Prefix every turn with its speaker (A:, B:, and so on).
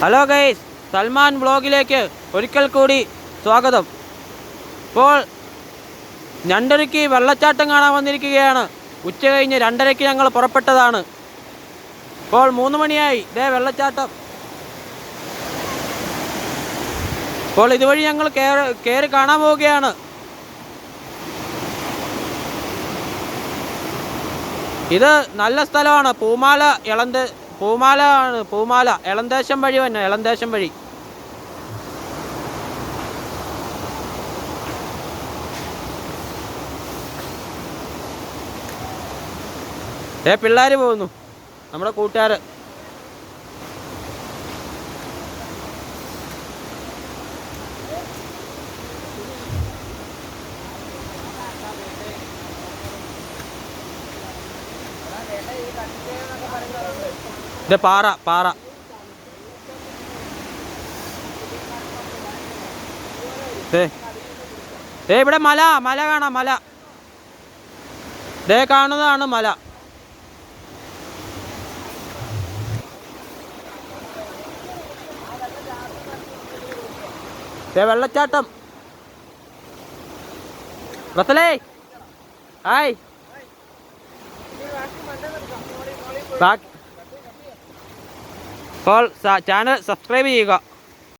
A: Hello guys, Salman വ്ളോഗിലേക്ക് ഒരിക്കൽ കൂടി സ്വാഗതം. ഇപ്പോൾ ഞണ്ടരുക്കി വെള്ളച്ചാട്ടം കാണാൻ വന്നിരിക്കുകയാണ്. ഉച്ച കഴിഞ്ഞ് 2:30 ഞങ്ങൾ പുറപ്പെട്ടതാണ്. ഇപ്പോൾ 3 മണിയായി. ഇതേ വെള്ളച്ചാട്ടം. ഇപ്പോൾ ഇതുവഴി ഞങ്ങൾ കയറി കാണാൻ പോവുകയാണ്. ഇത് നല്ല സ്ഥലമാണ്. പൂമാല എളന്തേശം വഴി തന്നെ. എളന്തേശം വഴി പിള്ളേർ പോകുന്നു, നമ്മുടെ കൂട്ടുകാർ. ഇത് പാറ ഇവിടെ മല കാണാം. മല കാണുന്നതാണ് മല. വെള്ളച്ചാട്ടം. റസലേ, ഹായ്. ഇപ്പോൾ ചാനൽ സബ്സ്ക്രൈബ് ചെയ്യുക.